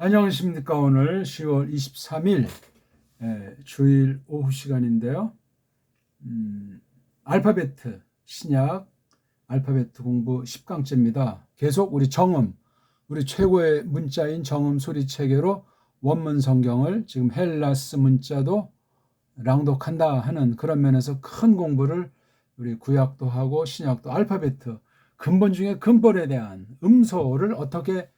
안녕하십니까. 오늘 10월 23일 주일 오후 시간인데요. 알파베트 신약 알파베트 공부 10강째입니다. 계속 우리 정음, 우리 최고의 문자인 정음 소리체계로 원문 성경을 지금 헬라스 문자도 랑독한다 하는 그런 면에서 큰 공부를 우리 구약도 하고 신약도 알파베트 근본 중에 근본에 대한 음소를 어떻게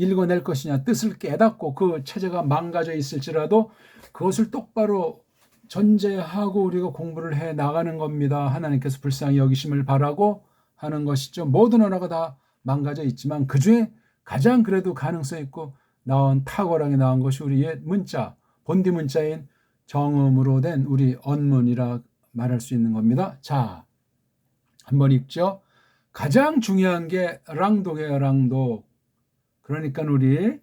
읽어낼 것이냐, 뜻을 깨닫고 그 체제가 망가져 있을지라도 그것을 똑바로 전제하고 우리가 공부를 해 나가는 겁니다. 하나님께서 불쌍히 여기심을 바라고 하는 것이죠. 모든 언어가 다 망가져 있지만 그 중에 가장 그래도 가능성 있고 탁월하게 나온 것이 우리의 문자, 본디 문자인 정음으로 된 우리 언문이라 말할 수 있는 겁니다. 자, 한번 읽죠. 가장 중요한 게 랑독이에요. 랑독. 그러니까 우리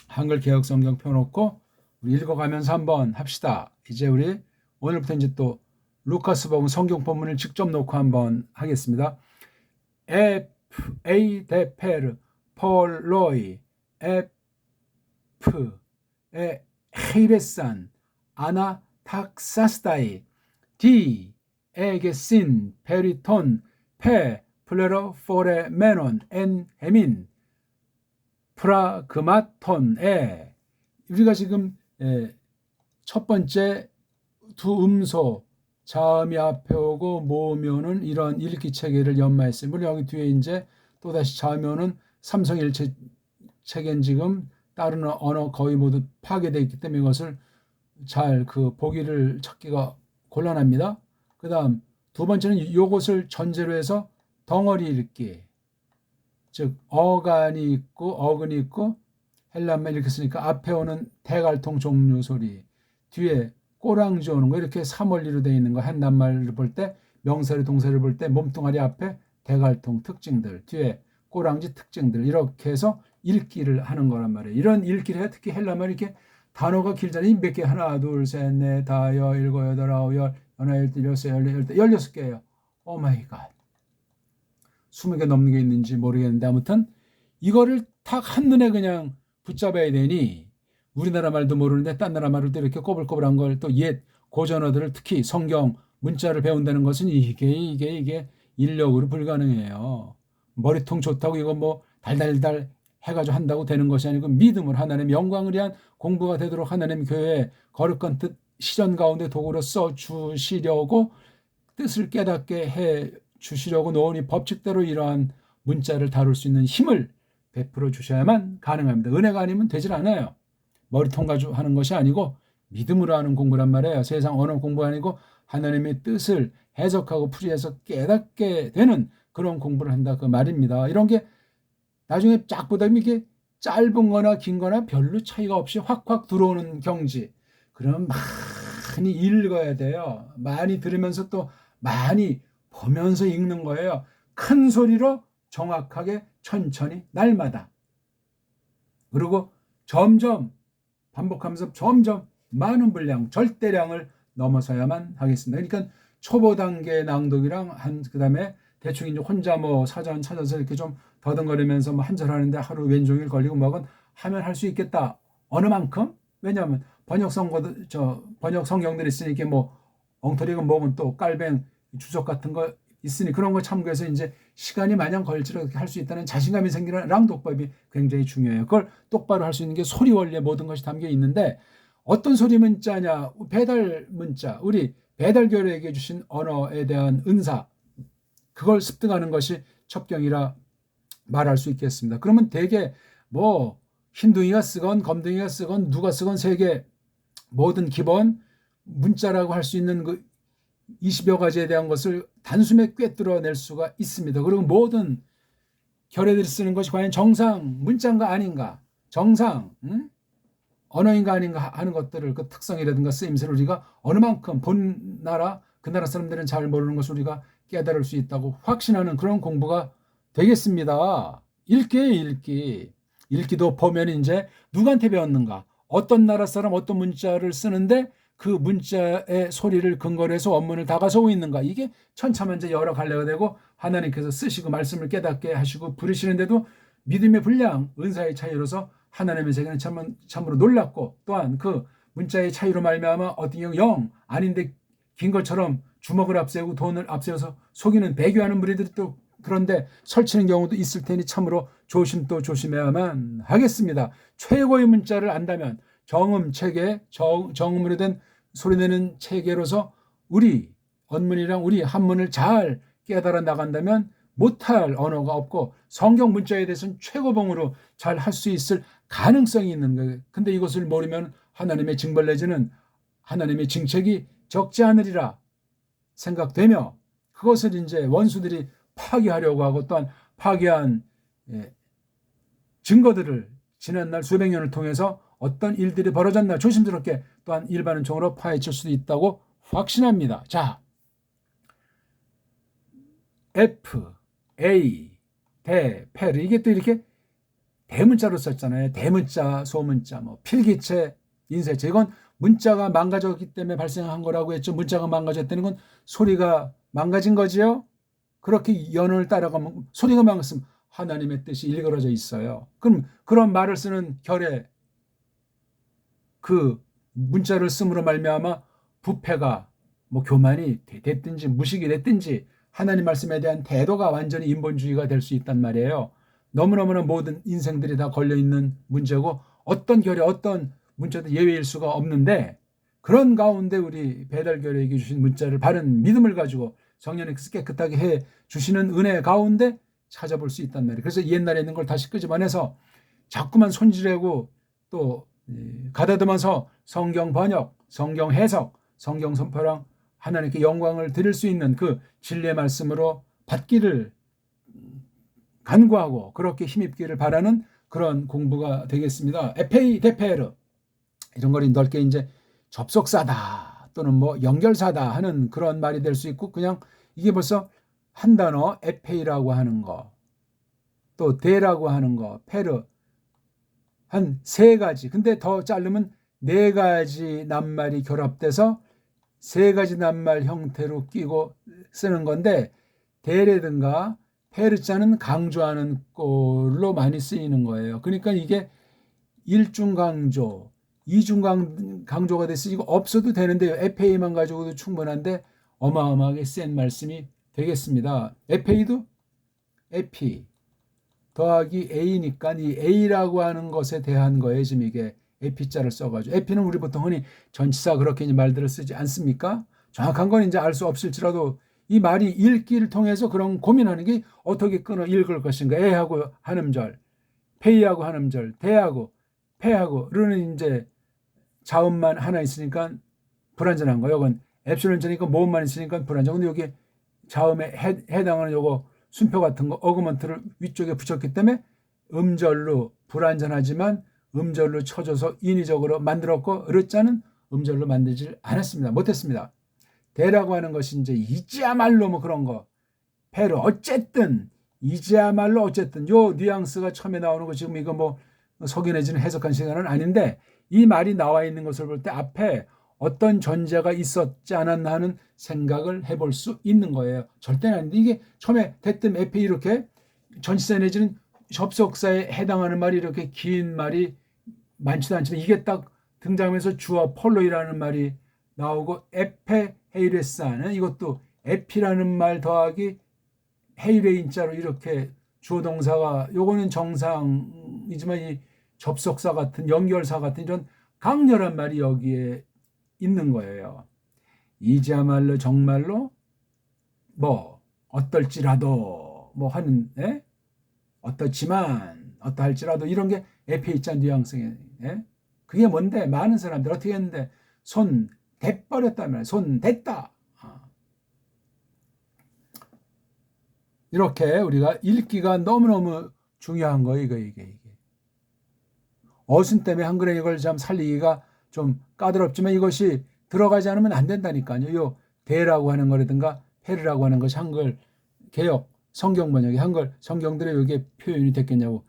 한글 개혁 성경 펴놓고 우리 읽어가면서 한번 합시다. 이제 우리 오늘부터 이제 또 루카스복음 성경 본문을 직접 놓고 한번 하겠습니다. 에프 에이 데페르 폴로이 에프 에 헤이레산 아나 탁사스다이 디 에게신 페리톤 페 플레로 포레 메논 엔 헤민 프라그마톤에 우리가 지금 첫 번째 두 음소 자음이 앞에 오고 모음이 오는 이런 읽기 체계를 연마했어요. 물론 여기 뒤에 이제 또다시 자음이 오는 삼성일체 체계는 지금 다른 언어 거의 모두 파괴되어 있기 때문에 이것을 잘 그 보기를 찾기가 곤란합니다. 그 다음 두 번째는 이것을 전제로 해서 덩어리 읽기, 즉 어간이 있고 어근이 있고 헬라말 이렇게 쓰니까 앞에 오는 대갈통 종류 소리, 뒤에 꼬랑지 오는 거, 이렇게 삼원리로 되어 있는 거, 한낱말을 볼 때 명사를 동사를 볼 때 몸뚱아리 앞에 대갈통 특징들, 뒤에 꼬랑지 특징들, 이렇게 해서 읽기를 하는 거란 말이에요. 이런 읽기를 해. 특히 헬라말 이렇게 단어가 길잖아요. 몇 개, 하나 둘 셋 넷 다 여 일곱 여덟 아홉 열 하나 열둘 열셋 열넷 16개예요. 오 마이 갓. 20개 넘는 게 있는지 모르겠는데 아무튼 이거를 탁 한눈에 그냥 붙잡아야 되니 우리나라 말도 모르는데 딴 나라 말을 또 이렇게 꼬불꼬불한 걸 또 옛 고전어들을 특히 성경 문자를 배운다는 것은 이게 인력으로 불가능해요. 머리통 좋다고 이거 뭐 달달달 해가지고 한다고 되는 것이 아니고 믿음을 하나님의 영광을 위한 공부가 되도록 하나님 교회에 거룩한 뜻 실현 가운데 도구로 써주시려고 뜻을 깨닫게 해 주시려고 놓으니 법칙대로 이러한 문자를 다룰 수 있는 힘을 베풀어 주셔야만 가능합니다. 은혜가 아니면 되질 않아요. 머리통 가지고 하는 것이 아니고 믿음으로 하는 공부란 말이에요. 세상 언어 공부가 아니고 하나님의 뜻을 해석하고 풀이해서 깨닫게 되는 그런 공부를 한다 그 말입니다. 이런 게 나중에 쫙 보다 보면 이게 짧은 거나 긴 거나 별로 차이가 없이 확확 들어오는 경지. 그러면 많이 읽어야 돼요. 많이 들으면서 또 많이 보면서 읽는 거예요. 큰 소리로 정확하게 천천히 날마다. 그리고 점점 반복하면서 점점 많은 분량, 절대량을 넘어서야만 하겠습니다. 그러니까 초보 단계 낭독이랑 그다음에 대충 이제 혼자 뭐 사전 찾아서 이렇게 좀 더듬거리면서 뭐 한 절 하는데 하루 왼종일 걸리고 뭐건 하면 할 수 있겠다. 어느 만큼? 왜냐하면 번역 성경들이 있으니까 뭐 엉터리가 뭐면 또 깔뱅 주석 같은 거 있으니 그런 거 참고해서 이제 시간이 마냥 걸리도록 할 수 있다는 자신감이 생기는 랑독법이 굉장히 중요해요. 그걸 똑바로 할 수 있는 게 소리 원리에 모든 것이 담겨 있는데 어떤 소리 문자냐? 배달 문자, 우리 배달교회에게 주신 언어에 대한 은사, 그걸 습득하는 것이 첩경이라 말할 수 있겠습니다. 그러면 대개 뭐 흰둥이가 쓰건 검둥이가 쓰건 누가 쓰건 세계 모든 기본 문자라고 할 수 있는 그 20여 가지에 대한 것을 단숨에 꿰뚫어낼 수가 있습니다. 그리고 모든 결례들이 쓰는 것이 과연 정상 문자인가 아닌가, 정상 언어인가 아닌가 하는 것들을 그 특성이라든가 쓰임새를 우리가 어느 만큼 본 나라 그 나라 사람들은 잘 모르는 것을 우리가 깨달을 수 있다고 확신하는 그런 공부가 되겠습니다. 읽기도 보면 이제 누구한테 배웠는가, 어떤 나라 사람 어떤 문자를 쓰는데 그 문자의 소리를 근거로 해서 원문을 다 가져오고 있는가, 이게 천차만제 여러 갈래가 되고 하나님께서 쓰시고 말씀을 깨닫게 하시고 부르시는데도 믿음의 분량, 은사의 차이로서 하나님의 세계는 참으로 놀랍고 또한 그 문자의 차이로 말미암아 어떤 경우 영 아닌데 긴 것처럼 주먹을 앞세우고 돈을 앞세워서 속이는 배교하는 무리들이 또 그런데 설치는 경우도 있을 테니 참으로 조심 또 조심해야만 하겠습니다. 최고의 문자를 안다면 정음 체계, 정음으로 된 소리내는 체계로서 우리 언문이랑 우리 한문을 잘 깨달아 나간다면 못할 언어가 없고 성경 문자에 대해서는 최고봉으로 잘 할 수 있을 가능성이 있는 거예요. 근데 이것을 모르면 하나님의 징벌 내지는 하나님의 징책이 적지 않으리라 생각되며 그것을 이제 원수들이 파괴하려고 하고 또한 파괴한 증거들을 지난날 수백 년을 통해서 어떤 일들이 벌어졌나 조심스럽게 또한 일반은총으로 파헤칠 수도 있다고 확신합니다. 자, F, A, 대, 페르 이게 또 이렇게 대문자로 썼잖아요. 대문자, 소문자, 뭐 필기체, 인쇄체 이건 문자가 망가졌기 때문에 발생한 거라고 했죠. 문자가 망가졌다는 건 소리가 망가진 거지요. 그렇게 연을 따라가면 소리가 망갔으면 하나님의 뜻이 일그러져 있어요. 그럼 그런 말을 쓰는 결에 그 문자를 씀으로 말미암아 부패가 뭐 교만이 됐든지 무식이 됐든지 하나님 말씀에 대한 태도가 완전히 인본주의가 될 수 있단 말이에요. 너무너무나 모든 인생들이 다 걸려있는 문제고 어떤 결에 어떤 문자도 예외일 수가 없는데 그런 가운데 우리 배달결에게 주신 문자를 바른 믿음을 가지고 성령님께서 깨끗하게 해 주시는 은혜 가운데 찾아볼 수 있단 말이에요. 그래서 옛날에 있는 걸 다시 끄집어내서 자꾸만 손질하고 또 가다듬어서 성경 번역, 성경 해석, 성경 선포랑 하나님께 영광을 드릴 수 있는 그 진리의 말씀으로 받기를 간구하고 그렇게 힘입기를 바라는 그런 공부가 되겠습니다. 에페이 데페르 이런 걸 넓게 이제 접속사다 또는 뭐 연결사다 하는 그런 말이 될 수 있고 그냥 이게 벌써 한 단어 에페이라고 하는 거 또 데라고 하는 거 페르 한 세 가지 근데 더 자르면 네 가지 낱말이 결합돼서 세 가지 낱말 형태로 끼고 쓰는 건데 데라든가 페르자는 강조하는 꼴로 많이 쓰이는 거예요. 그러니까 이게 일중강조, 이중강조가 돼서 이거 없어도 되는데요. 에페이만 가지고도 충분한데 어마어마하게 센 말씀이 되겠습니다. 에페이도 에피 더하기 A니까 이 A라고 하는 것에 대한 거예요. 지금 이게 에피자를 써가지고 에피는 우리 보통 흔히 전치사 그렇게 말들을 쓰지 않습니까? 정확한 건 이제 알 수 없을지라도 이 말이 읽기를 통해서 그런 고민하는 게 어떻게 끊어 읽을 것인가. 에하고 한음절, 페이하고 한음절, 대하고 페하고 르는 이제 자음만 하나 있으니까 불완전한 거예요. 이건 엡실론자니까 모음만 있으니까 불완전. 근데 여기 자음에 해당하는 요거 순표 같은 거 어그먼트를 위쪽에 붙였기 때문에 음절로 불완전하지만 음절로 쳐줘서 인위적으로 만들었고 르자는 음절로 만들지 않았습니다. 못했습니다. 대라고 하는 것이 이제 이지야말로 뭐 그런 거 페르 어쨌든 이지야말로 어쨌든 요 뉘앙스가 처음에 나오는 거 지금 이거 뭐 석연해지는 해석한 시간은 아닌데 이 말이 나와 있는 것을 볼 때 앞에 어떤 전제가 있었지 않았나 하는 생각을 해볼 수 있는 거예요. 절대는 아닌데 이게 처음에 대뜸 에페 이렇게 전치사 내지는 접속사에 해당하는 말이 이렇게 긴 말이 많지도 않지만 이게 딱 등장하면서 주어 폴로이라는 말이 나오고 에페 헤이레스하는 이것도 에피라는 말 더하기 헤이레인자로 이렇게 주어 동사가 요거는 정상이지만 이 접속사 같은 연결사 같은 이런 강렬한 말이 여기에 있는 거예요. 이지야말로 정말로 뭐 어떨지라도 뭐 하는 어떻지만 어떠할지라도 이런 게 에페이자 뉘앙스에 그게 뭔데 많은 사람들 어떻게 했는데 손 대버렸단 말이야. 손 댔다. 이렇게 우리가 읽기가 너무너무 중요한 거예요. 이게. 어순 때문에 한글에 이걸 참 살리기가 좀 까다롭지만 이것이 들어가지 않으면 안 된다니까요. 요 대라고 하는 거라든가 페르라고 하는 것이 한글 개혁 성경 번역이 한글 성경들의 이게 표현이 됐겠냐고.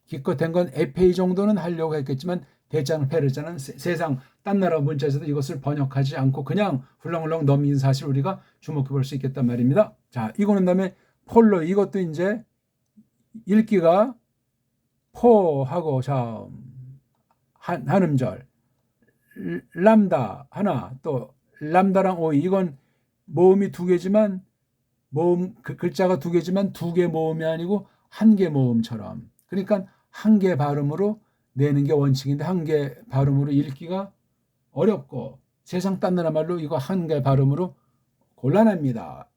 기껏 된 건 에페이 정도는 하려고 했겠지만 대자는 페르자는 세상 딴 나라 문자에서도 이것을 번역하지 않고 그냥 훌렁훌렁 넘긴 사실 우리가 주목해 볼 수 있겠단 말입니다. 자, 이거는 다음에 폴로 이것도 이제 읽기가 포하고 자 한 음절, 람다 하나, 또 람다랑 오이, 이건 모음이 두 개지만 모음 그 글자가 두 개지만 두 개 모음이 아니고 한 개 모음처럼, 그러니까 한 개 발음으로 내는 게 원칙인데 한 개 발음으로 읽기가 어렵고 세상 딴 나라 말로 이거 한 개 발음으로 곤란합니다.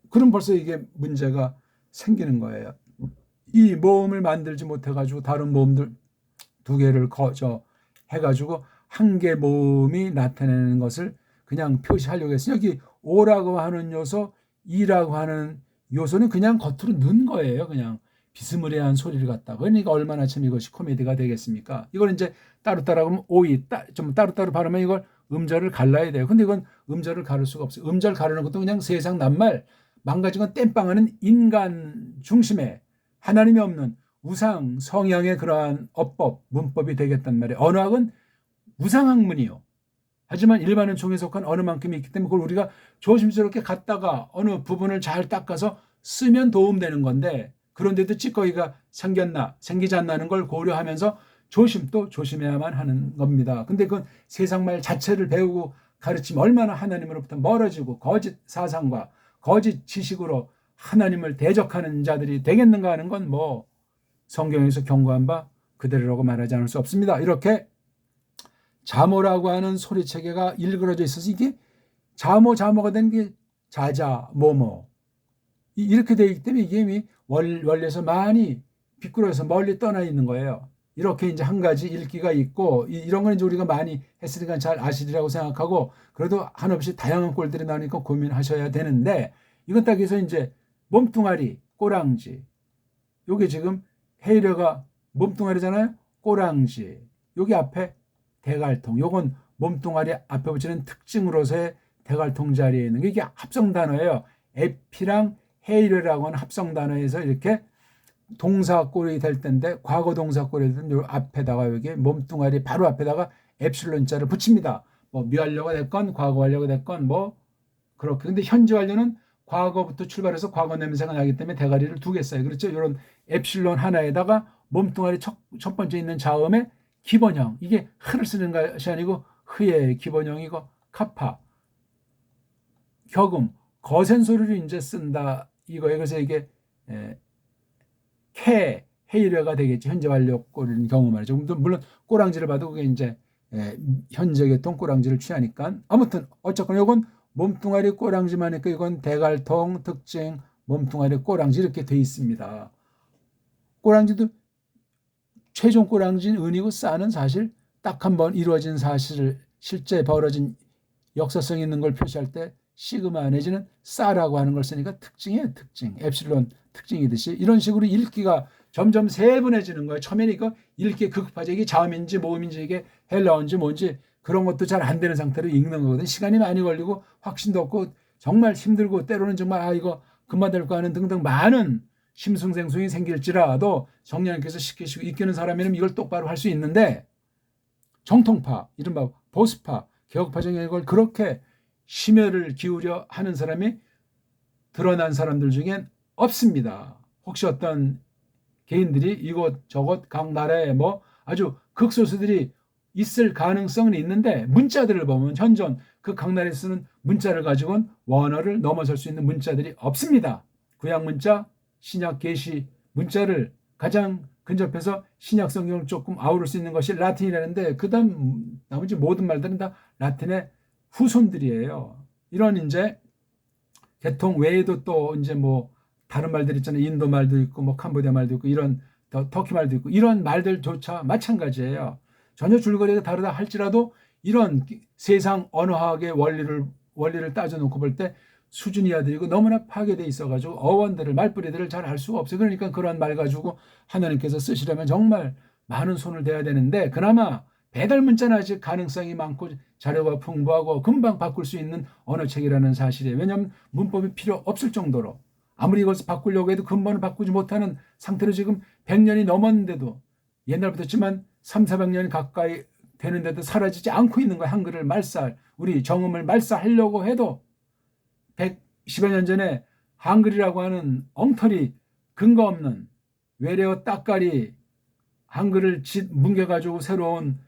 그럼 벌써 이게 문제가 생기는 거예요. 이 모음을 만들지 못해가지고 다른 모음들 두 개를 해가지고 한 개 모음이 나타내는 것을 그냥 표시하려고 했어요. 여기 오라고 하는 요소, 이라고 하는 요소는 그냥 겉으로 넣은 거예요. 그냥 비스무리한 소리를 갖다가. 그러니까 얼마나 참 이것이 코미디가 되겠습니까? 이걸 이제 따로따로 하면 오이, 좀 따로따로 발음하면 이걸 음절을 갈라야 돼요. 근데 이건 음절을 가를 수가 없어요. 음절 가르는 것도 그냥 세상 낱말, 망가진 건 땜빵하는 인간 중심의 하나님이 없는 우상 성향의 그러한 어법, 문법이 되겠단 말이에요. 언어학은 우상학문이요. 하지만 일반은 종에 속한 언어만큼이 있기 때문에 그걸 우리가 조심스럽게 갖다가 어느 부분을 잘 닦아서 쓰면 도움되는 건데, 그런데도 찌꺼기가 생기지 않나는 걸 고려하면서 또 조심해야만 하는 겁니다. 근데 그건 세상말 자체를 배우고 가르치면 얼마나 하나님으로부터 멀어지고 거짓 사상과 거짓 지식으로 하나님을 대적하는 자들이 되겠는가 하는 건 뭐 성경에서 경고한 바 그대로라고 말하지 않을 수 없습니다. 자모라고 하는 소리체계가 일그러져 있어서 이게 자모가 된 게 자자, 모모 이렇게 되기 때문에 이게 이미 원리에서 많이 비꾸러져서 멀리 떠나 있는 거예요. 이렇게 이제 한 가지 읽기가 있고, 이런 건 이제 우리가 많이 했으니까 잘 아시리라고 생각하고, 그래도 한없이 다양한 꼴들이 나오니까 고민하셔야 되는데, 이건 딱 해서 이제 몸뚱아리, 꼬랑지, 요게 지금 헤이려가 몸뚱아리잖아요. 꼬랑지, 여기 앞에 대갈통, 요건 몸뚱아리 앞에 붙이는 특징으로서의 대갈통 자리에 있는 게 이게 합성 단어예요. 에피랑 헤이려라고 하는 합성 단어에서 이렇게 동사 꼴이 될 텐데, 과거 동사 꼴이 될 때 앞에다가 여기 몸뚱아리 바로 앞에다가 엡실론자를 붙입니다. 뭐 미완료가 됐건 과거 완료가 됐건 뭐 그렇게. 근데 현재 완료는 과거부터 출발해서 과거 냄새가 나기 때문에 대가리를 두 개 써요. 그렇죠? 이런 엡실론 하나에다가 몸뚱아리 첫 번째 있는 자음의 기본형, 이게 흐를 쓰는 것이 아니고 흐의 기본형이고, 카파, 격음, 거센 소리를 이제 쓴다 이거예요. 그래서 이게 헤이려가 되겠지. 현재 완료 꼴인 경우 말이죠. 물론 꼬랑지를 봐도 그게 이제 현재 계통 꼬랑지를 취하니까. 아무튼 어쨌거나 이건 몸뚱아리 꼬랑지만 있고, 이건 대갈통 특징 몸뚱아리 꼬랑지 이렇게 돼 있습니다. 꼬랑지도 최종 꼬랑지는 은이고 싸는 사실 딱 한 번 이루어진 사실을, 실제 벌어진 역사성 있는 걸 표시할 때 시그마 내지는 싸라고 하는 걸 쓰니까 특징이에요. 특징, 엡실론 특징이듯이 이런 식으로 읽기가 점점 세분해지는 거예요. 처음에는 이거 읽기 급하죠. 이게 자음인지 모음인지 이게 헬라어인지 뭔지 그런 것도 잘 안 되는 상태로 읽는 거거든요. 시간이 많이 걸리고 확신도 없고 정말 힘들고, 때로는 정말 이거 금방 될 거 하는 등등 많은 심승생숭이 생길지라도 정량께서 시키시고 익히는 사람이면 이걸 똑바로 할 수 있는데, 정통파, 이른바 보수파, 개혁파적인 걸 그렇게 심혈을 기울여 하는 사람이 드러난 사람들 중엔 없습니다. 혹시 어떤 개인들이 이곳저곳 각 나라에 뭐 아주 극소수들이 있을 가능성은 있는데, 문자들을 보면 현존 그 각 나라에 쓰는 문자를 가지고는 원어를 넘어설 수 있는 문자들이 없습니다. 구약 문자, 신약 계시 문자를 가장 근접해서 신약 성경을 조금 아우를 수 있는 것이 라틴이라는데, 그다음 나머지 모든 말들은 다 라틴의 후손들이에요. 이런 이제 계통 외에도 또 이제 뭐 다른 말들 있잖아요. 인도 말도 있고 뭐 캄보디아 말도 있고 이런 터키 말도 있고, 이런 말들조차 마찬가지예요. 전혀 줄거리가 다르다 할지라도 이런 세상 언어학의 원리를 따져놓고 볼 때 수준이 야들이고 너무나 파괴돼 있어가지고 어원들을, 말뿌리들을 잘 알 수가 없어요. 그러니까 그런 말 가지고 하나님께서 쓰시려면 정말 많은 손을 대야 되는데, 그나마 배달 문자는 아직 가능성이 많고 자료가 풍부하고 금방 바꿀 수 있는 언어책이라는 사실이에요. 왜냐하면 문법이 필요 없을 정도로, 아무리 이것을 바꾸려고 해도 근본을 바꾸지 못하는 상태로 지금 100년이 넘었는데도, 옛날부터 했지만 300~400년이 가까이 되는데도 사라지지 않고 있는 거예요. 한글을 우리 정음을 말살하려고 해도 110여 년 전에 한글이라고 하는 엉터리 근거 없는 외래어 따까리 한글을 뭉개가지고 새로운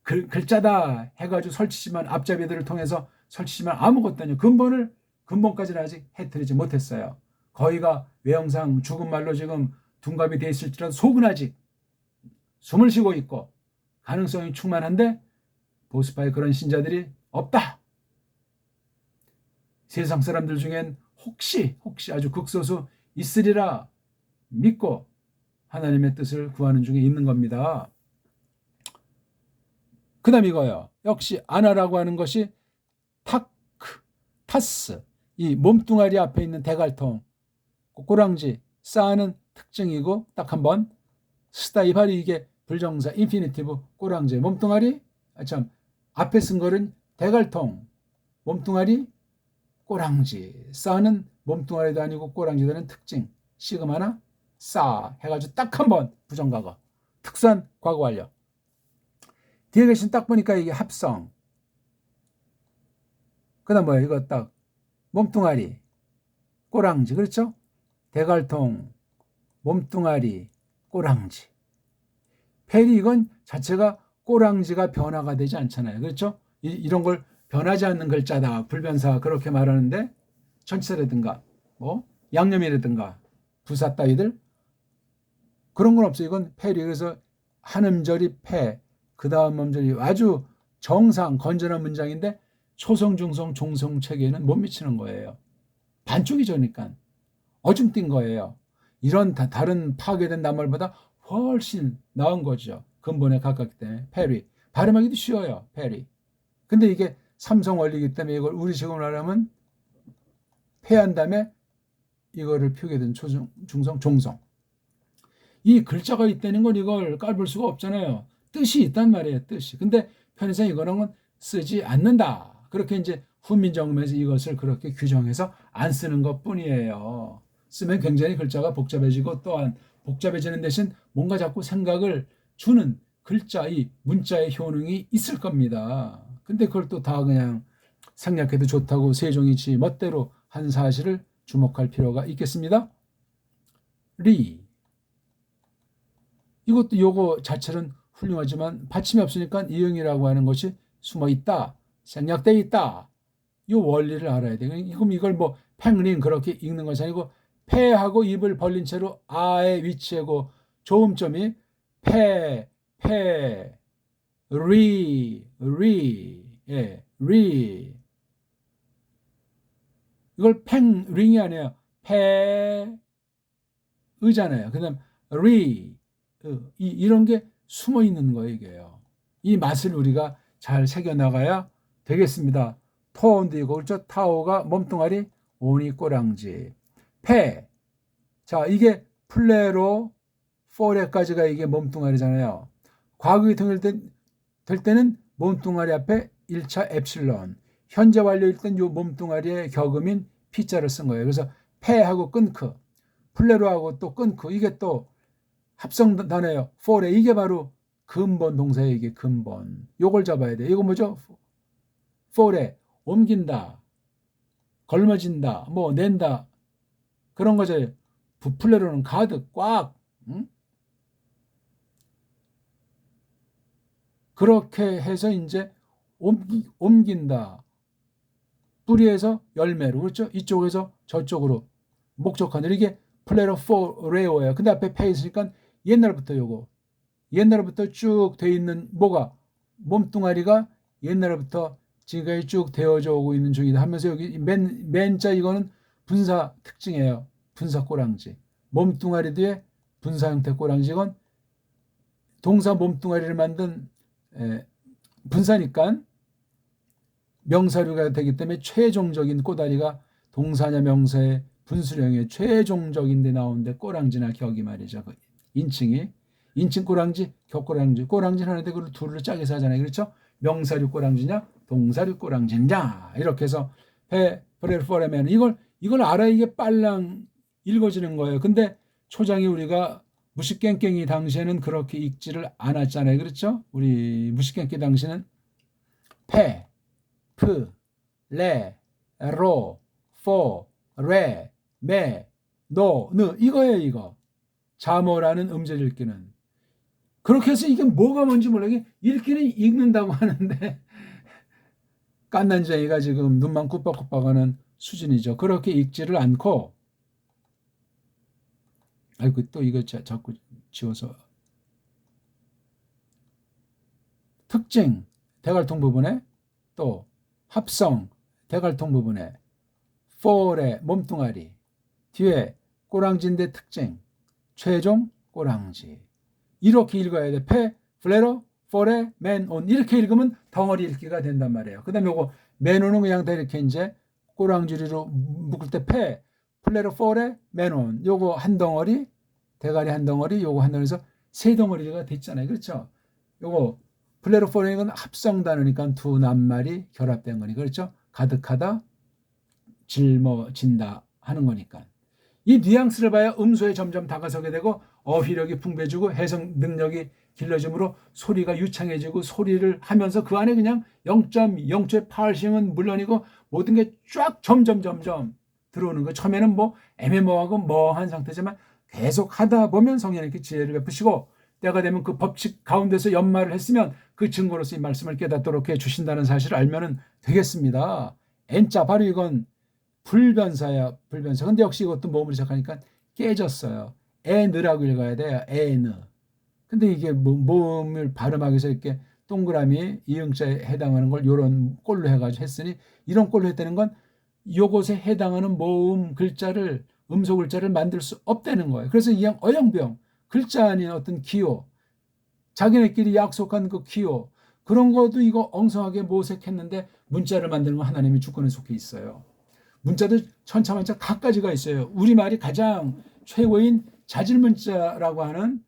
글자다 해가지고 설치지만 앞잡이들을 통해서 설치지만 아무것도 아니에요. 근본까지는 아직 해뜨리지 못했어요. 거의가 외형상 죽은 말로 지금 둔갑이 돼 있을지라도 속은 아직 숨을 쉬고 있고 가능성이 충만한데 보수파의 그런 신자들이 없다. 세상 사람들 중엔 혹시 아주 극소수 있으리라 믿고 하나님의 뜻을 구하는 중에 있는 겁니다. 그 다음 이거요. 역시 아나라고 하는 것이 타스, 이 몸뚱아리 앞에 있는 대갈통, 꼬랑지, 쌓는 특징이고 딱 한번 스타이발이 이게 불정사 인피니티브 꼬랑지 몸뚱아리 앞에 쓴 거는 대갈통 몸뚱아리 꼬랑지 쌓는 몸뚱아리도 아니고 꼬랑지도 아닌 특징 시그마나 싸 해가지고 딱 한번 부정과거 특수한 과거 완료. 뒤에 계신 딱 보니까 이게 합성. 그 다음 뭐야 이거 딱 몸뚱아리 꼬랑지 그렇죠? 대갈통 몸뚱아리 꼬랑지. 페리 이건 자체가 꼬랑지가 변화가 되지 않잖아요. 그렇죠? 이런 걸 변하지 않는 글자다. 불변사 그렇게 말하는데 전치사라든가 뭐 양념이라든가 부사 따위들 그런 건 없어요. 이건 페리. 그래서 한 음절이 페, 그 다음 음절이 아주 정상 건전한 문장인데 초성, 중성, 종성 체계에는 못 미치는 거예요. 반쪽이 저니까 어중뛴 거예요. 이런 다른 파괴된 낱말보다 훨씬 나은 거죠. 근본에 가깝기 때문에 페리. 발음하기도 쉬워요. 페리. 근데 이게 삼성 원리이기 때문에 이걸 우리식으로 하려면 패한 다음에 이거를 표게 된 초성, 중성, 종성. 이 글자가 있다는 건 이걸 깔볼 수가 없잖아요. 뜻이 있단 말이에요. 뜻이. 근데 편의상 이거는 쓰지 않는다. 그렇게 이제 훈민정음에서 이것을 그렇게 규정해서 안 쓰는 것 뿐이에요. 쓰면 굉장히 글자가 복잡해지고 또한 복잡해지는 대신 뭔가 자꾸 생각을 주는 글자, 이 문자의 효능이 있을 겁니다. 근데 그걸 또 다 그냥 생략해도 좋다고 세종이 지 멋대로 한 사실을 주목할 필요가 있겠습니다. 리. 이것도 요거 자체는 훌륭하지만 받침이 없으니까 이응이라고 하는 것이 숨어 있다. 생략되어 있다. 이 원리를 알아야 돼. 그럼 이걸 뭐 팽링 그렇게 읽는 것이 아니고 폐하고 입을 벌린 채로 아의 위치하고 조음점이 리. 이걸 팽링이 아니에요. 의잖아요. 그 다음 리. 이런 게 숨어 있는 거예요, 이게요. 이 맛을 우리가 잘 새겨나가야 되겠습니다. 토온도 이거, 그렇죠? 타오가 몸뚱아리, 오니 꼬랑지. 페. 자, 이게 플레로, 포레까지가 이게 몸뚱아리잖아요. 과거에 통일될 때는 몸뚱아리 앞에 1차 엡실론. 현재 완료일 땐 이 몸뚱아리의 격음인 P자를 쓴 거예요. 그래서 페하고 끊크, 플레로하고 또 끊크. 이게 또 합성 단어예요. 포레. 이게 바로 근본 동사예요. 이게 근본. 요걸 잡아야 돼. 이거 뭐죠? 포레. 옮긴다. 걸머진다. 뭐 낸다. 그런 거죠. 부플레로는 가득 꽉. 응? 그렇게 해서 이제 옮긴다. 뿌리에서 열매로. 그렇죠? 이쪽에서 저쪽으로 목적하는 이게 플레로 포레오예요. 근데 앞에 페 있으니까 옛날부터 요거. 옛날부터 쭉 돼 있는 뭐가 몸뚱아리가 옛날부터 지금까지 쭉 되어져 오고 있는 중이다 하면서 여기 맨자 이거는 분사 특징이에요. 분사 꼬랑지. 몸뚱아리 뒤에 분사 형태 꼬랑지. 이건 동사 몸뚱아리를 만든 분사니까 명사류가 되기 때문에 최종적인 꼬다리가 동사냐 명사의 분수령의 최종적인 데 나오는데 꼬랑지나 격이 말이죠. 인칭이. 인칭 꼬랑지, 격꼬랑지. 꼬랑지는 하는데 그걸 둘로 짜게서 하잖아요. 그렇죠? 명사류 꼬랑지냐, 동사류 꼬랑지냐. 이렇게 해서 페레포레면 이걸 알아야 이게 빨랑 읽어지는 거예요. 근데 초장이 우리가 무식깽깽이 당시에는 그렇게 읽지를 않았잖아요. 그렇죠? 우리 무식깽깽이 당시에는 페, 프, 레, 로, 포, 레, 메, 노, 느 이거예요. 이거. 자모라는 음절 읽기는. 그렇게 해서 이게 뭐가 뭔지 몰라. 이게 읽기는 읽는다고 하는데 깐난쟁이가 지금 눈만 꾹박꾹박하는 수준이죠. 그렇게 읽지를 않고, 아이고 또 이거 자꾸 지워서, 특징 대갈통 부분에, 또 합성 대갈통 부분에, for의 몸뚱아리, 뒤에 꼬랑지인데 특징, 최종 꼬랑지. 이렇게 읽어야 돼. 페, 플레로, 포레, 맨온. 이렇게 읽으면 덩어리 읽기가 된단 말이에요. 그 다음에 요거 맨온은 그냥 다 이렇게 이제 꼬랑지로 묶을 때 페, 플레로, 포레, 맨온. 요거 한 덩어리, 대가리 한 덩어리, 요거 한 덩어리에서 세 덩어리가 됐잖아요. 그렇죠? 요거 플레로, 포레는 합성 단어니까 두 낱말이 결합된 거니까, 그렇죠? 가득하다, 짊어진다 하는 거니까. 이 뉘앙스를 봐야 음소에 점점 다가서게 되고 어휘력이 풍부해지고 해석 능력이 길러짐으로 소리가 유창해지고, 소리를 하면서 그 안에 그냥 0.0.8씩은 물론이고 모든 게 쫙 점점 들어오는 거. 처음에는 뭐 애매모호하고 멍한 상태지만 계속 하다 보면 성령님께 지혜를 베푸시고, 때가 되면 그 법칙 가운데서 연말을 했으면 그 증거로서 이 말씀을 깨닫도록 해 주신다는 사실을 알면 되겠습니다. N자 바로 이건 불변사야, 불변사. 근데 역시 이것도 모음으로 시작하니까 깨졌어요. 에느라고 읽어야 돼요. 에느. 근데 이게 모음을 발음하기 위해서 이렇게 동그라미 이응자에 해당하는 걸 요런 꼴로 해가지고 했으니, 이런 꼴로 했다는 건 요것에 해당하는 모음 글자를, 음소 글자를 만들 수 없다는 거예요. 그래서 이양 어영부영 글자 아닌 어떤 기호, 자기네끼리 약속한 그 기호, 그런 것도 이거 엉성하게 모색했는데 문자를 만드는 건 하나님의 주권에 속해 있어요. 문자도 천차만차 각가지가 있어요. 우리말이 가장 최고인 자질문자라고 하는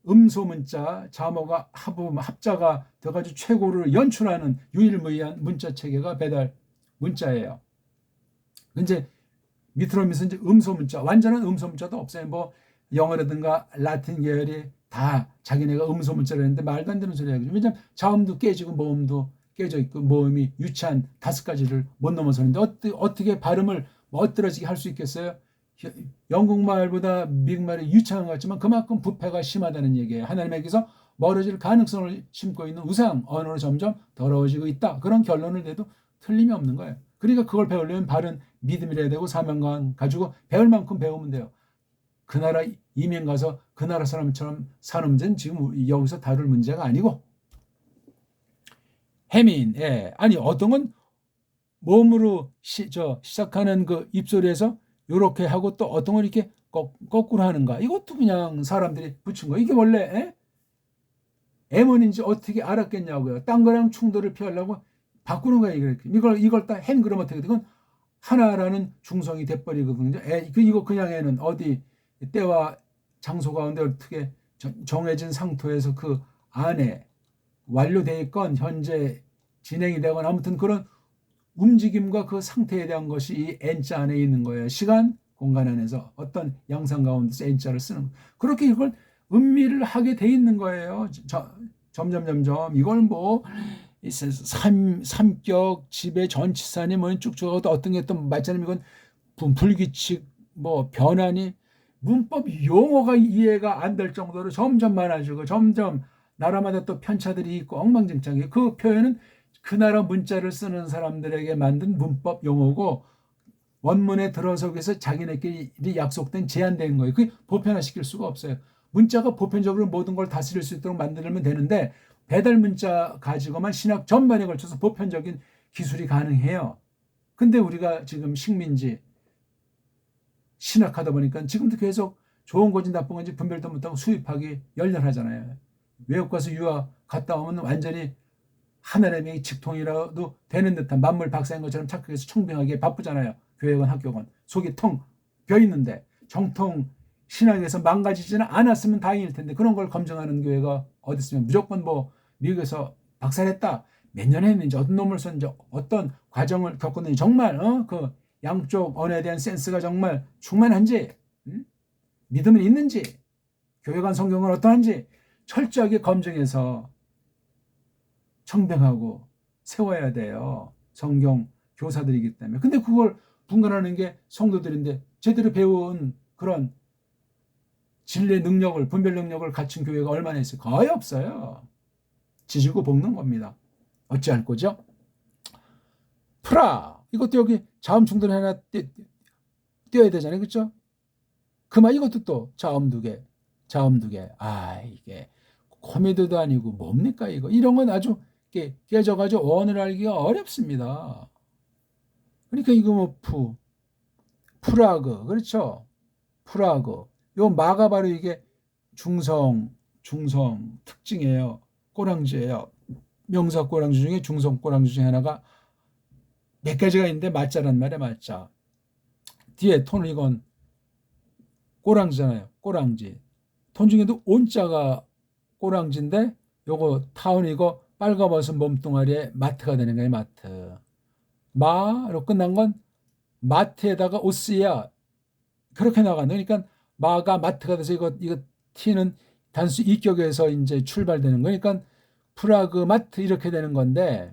음소 문자, 자모가 합자가 돼가지고 최고를 연출하는 유일무이한 문자 체계가 배달 문자예요. 이제 밑으로 오면서 이제 음소 문자, 완전한 음소 문자도 없어요. 뭐 영어라든가 라틴 계열이 다 자기네가 음소 문자를 했는데 말도 안 되는 소리 하죠. 왜냐면 자음도 깨지고 모음도 깨져 있고 모음이 유치한 5가지를 못 넘어서는데 어떻게 발음을 멋들어지게 할 수 있겠어요? 영국말보다 미국말이 유창한 것 같지만 그만큼 부패가 심하다는 얘기예요. 하나님에게서 멀어질 가능성을 심고 있는 우상 언어로 점점 더러워지고 있다. 그런 결론을 내도 틀림이 없는 거예요. 그러니까 그걸 배우려면 바른 믿음이라야 되고 사명감 가지고 배울 만큼 배우면 돼요. 그 나라 이민 가서 그 나라 사람처럼 사는 문제는 지금 여기서 다룰 문제가 아니고, 해민, 예. 아니 어떤 건 몸으로 시작하는 그 입소리에서 요렇게 하고 또 어떤 건 이렇게 거꾸로 하는가, 이것도 그냥 사람들이 붙인 거. 이게 원래 M원인지 어떻게 알았겠냐고요. 딴 거랑 충돌을 피하려고 바꾸는 거예요. 이걸 딱 hen 그러면 어떻게 되건 하나라는 중성이 돼버리거든요. 이거 그냥 애는 어디 때와 장소 가운데 어떻게 정해진 상토에서 그 안에 완료되어 있건 현재 진행이 되거나 아무튼 그런 움직임과 그 상태에 대한 것이 이 N자 안에 있는 거예요. 시간, 공간 안에서 어떤 양상 가운데서 N자를 쓰는 거예요. 그렇게 이걸 음미를 하게 돼 있는 거예요. 점점 이걸 뭐 삼격 지배 전치사니 뭐 쭉쭉 어떤 게 또 말처럼 이건 불규칙 뭐 변환이 문법 용어가 이해가 안 될 정도로 점점 많아지고 점점 나라마다 또 편차들이 있고 엉망진창이에요. 그 표현은 그 나라 문자를 쓰는 사람들에게 만든 문법 용어고 원문에 들어서기 위해서 자기네끼리 약속된 제한된 거예요. 그게 보편화시킬 수가 없어요. 문자가 보편적으로 모든 걸 다스릴 수 있도록 만들면 되는데 배달 문자 가지고만 신학 전반에 걸쳐서 보편적인 기술이 가능해요. 근데 우리가 지금 식민지 신학하다 보니까 지금도 계속 좋은 건지 나쁜 건지 분별도 못하고 수입하기 열렬하잖아요. 외국 가서 유학 갔다 오면 완전히 하나님의 직통이라도 되는 듯한 만물 박사인 것처럼 착각해서 청빙하기에 바쁘잖아요. 교회건 학교건 속이 텅 비어있는데 정통 신학에서 망가지지는 않았으면 다행일 텐데 그런 걸 검증하는 교회가 어디 있으면 무조건 뭐 미국에서 박사를 했다, 몇 년 했는지 어떤 논문을 썼는지 어떤 과정을 겪었는지 정말 그 양쪽 언어에 대한 센스가 정말 충만한지, 믿음은 있는지, 교회관 성경은 어떠한지 철저하게 검증해서 청빙하고 세워야 돼요. 성경 교사들이기 때문에. 근데 그걸 분간하는 게 성도들인데 제대로 배운 그런 진리의 능력을, 분별 능력을 갖춘 교회가 얼마나 있어요? 거의 없어요. 지지고 볶는 겁니다. 어찌할 거죠? 프라, 이것도 여기 자음 충돌 하나 띄어야 되잖아요. 그렇죠? 그만 이것도 또 자음 두 개. 이게 코미디도 아니고 뭡니까 이거? 이런 건 아주 깨져가지고 원을 알기가 어렵습니다. 그러니까 이거 뭐 프라그, 그렇죠? 프라그. 요 마가 바로 이게 중성 특징이에요. 꼬랑지예요. 명사 꼬랑지 중에 중성 꼬랑지 중에 하나가 몇 가지가 있는데 맞자란 말이야, 맞자. 뒤에 톤은 이건 꼬랑지잖아요. 꼬랑지. 톤 중에도 온자가 꼬랑지인데 요거 타운 이거 빨가벗은 몸뚱아리에 마트가 되는 거예요. 마트. 마로 끝난 건 마트에다가 오스야 그렇게 나가는 그러니까 마가 마트가 돼서 이거 T는 단수 이격에서 이제 출발되는 거니까 프라그마트 이렇게 되는 건데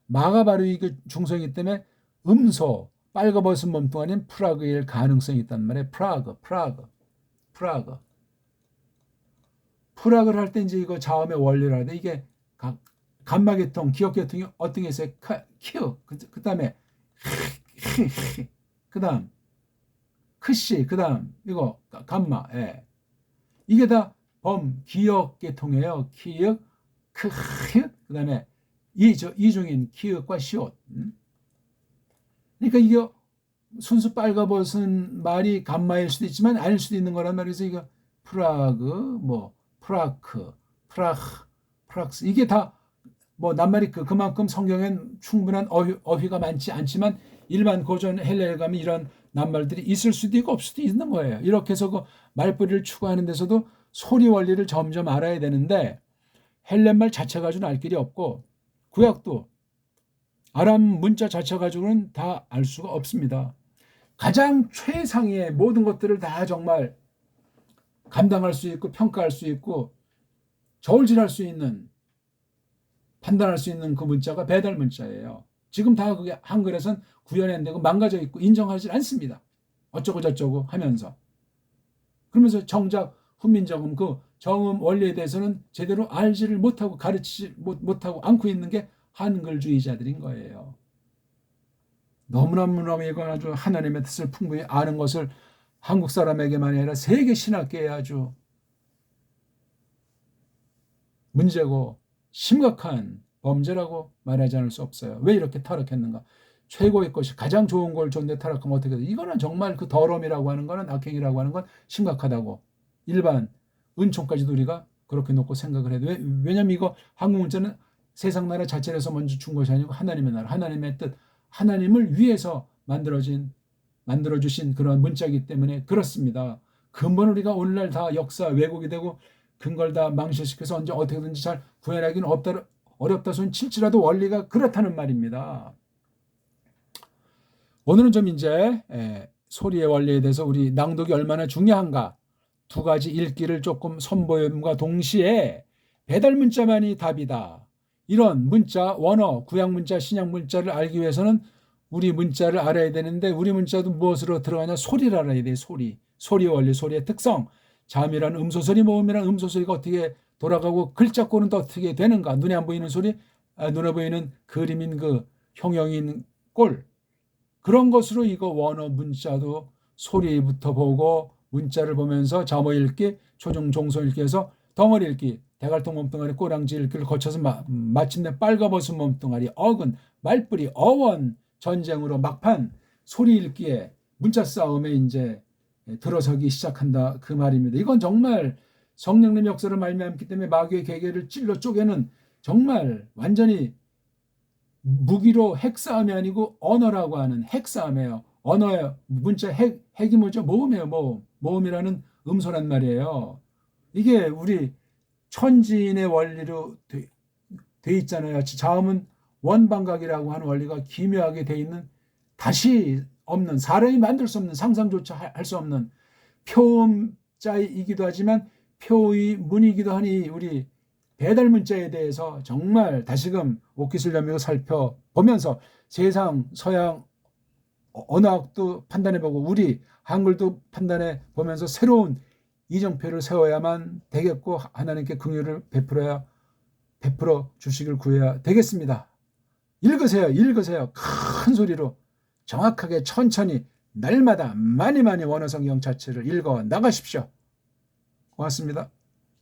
마가 바로 이게 중성이기 때문에 음소 빨가벗은 몸뚱아리는 프라그일 가능성이 있단 말이에요. 프라그를 할 때 이제 이거 자음의 원리를 하는데 이게 감마계통, 기억계통이 어떤 게 있어요? 큐. 그 다음에 그 다음 크시, 그 다음 이거 감마. 예. 이게 다 기억계통이에요. 기억, 그 다음에 이중인 기억과 시옷. 그러니까 이게 순수 빨가벗은 말이 감마일 수도 있지만 아닐 수도 있는 거란 말이죠. 이거 프라그, 프락스 이게 다 낱말이 그만큼 성경엔 충분한 어휘가 많지 않지만 일반 고전 헬레에 가면 이런 낱말들이 있을 수도 있고 없을 수도 있는 거예요. 이렇게 해서 그 말뿌리를 추구하는 데서도 소리 원리를 점점 알아야 되는데 헬렌말 자체 가지고는 알 길이 없고 구약도 아람 문자 자체 가지고는 다 알 수가 없습니다. 가장 최상의 모든 것들을 다 정말 감당할 수 있고 평가할 수 있고 저울질할 수 있는 판단할 수 있는 그 문자가 배달 문자예요. 지금 다 그게 한글에선 구현이 안 되고 망가져 있고 인정하지 않습니다. 어쩌고 저쩌고 하면서. 그러면서 정작 훈민정음 그 정음 원리에 대해서는 제대로 알지를 못하고 가르치지 못하고 않고 있는 게 한글주의자들인 거예요. 너무나 이건 아주 하나님의 뜻을 풍부히 아는 것을 한국 사람에게만 아니라 세계 신학계에 아주 문제고 심각한 범죄라고 말하지 않을 수 없어요. 왜 이렇게 타락했는가? 최고의 것이 가장 좋은 걸 줬는데 타락하면 어떻게 돼? 이거는 정말 그 더러움이라고 하는 거는 악행이라고 하는 건 심각하다고 일반 은총까지도 우리가 그렇게 놓고 생각을 해도 왜냐면 이거 한국 문자는 세상 나라 자체에서 먼저 준 것이 아니고 하나님의 나라, 하나님의 뜻, 하나님을 위해서 만들어주신 그런 문자이기 때문에 그렇습니다. 근본 우리가 오늘날 다 역사 왜곡이 되고 근걸 다 망실시켜서 언제 어떻게든지 잘 구현하기는 어렵다 손 칠지라도 원리가 그렇다는 말입니다. 오늘은 좀 이제 소리의 원리에 대해서 우리 낭독이 얼마나 중요한가 두 가지 읽기를 조금 선보임과 동시에 배달 문자만이 답이다. 이런 문자, 원어, 구약 문자, 신약 문자를 알기 위해서는 우리 문자를 알아야 되는데 우리 문자도 무엇으로 들어가냐? 소리를 알아야 돼. 소리 원리, 소리의 특성. 자음이라는 음소소리, 모음이라는 음소소리가 어떻게 돌아가고 글자꼬는 또 어떻게 되는가? 눈에 안 보이는 소리, 눈에 보이는 그림인 그 형용인 꼴. 그런 것으로 이거 원어 문자도 소리부터 보고 문자를 보면서 자모 읽기, 초중 종소 읽기 해서 덩어리 읽기, 대갈통 몸뚱아리, 꼬랑지 읽기를 거쳐서 마침내 빨가벗은 몸뚱아리, 어근, 말뿌리, 어원, 전쟁으로 막판 소리 읽기에 문자 싸움에 이제 들어서기 시작한다 그 말입니다. 이건 정말 성령님 역사를 말미암기 때문에 마귀의 계계를 찔러 쪼개는 정말 완전히 무기로 핵싸움이 아니고 언어라고 하는 핵싸움이에요. 언어예요. 문자 핵이 뭐죠? 모음이에요. 모음이라는 음소란 말이에요. 이게 우리 천지인의 원리로 돼 있잖아요. 자음은 원방각이라고 하는 원리가 기묘하게 돼 있는 다시 없는 사람이 만들 수 없는 상상조차 할 수 없는 표음자이기도 하지만 표의 문이기도 하니 우리 배달 문자에 대해서 정말 다시금 옷깃을 여미고 살펴보면서 세상 서양 언어학도 판단해보고 우리 한글도 판단해보면서 새로운 이정표를 세워야만 되겠고 하나님께 긍휼을 베풀어 주시길 구해야 되겠습니다. 읽으세요. 읽으세요. 큰 소리로 정확하게 천천히 날마다 많이 원어성경 자체를 읽어 나가십시오. 고맙습니다.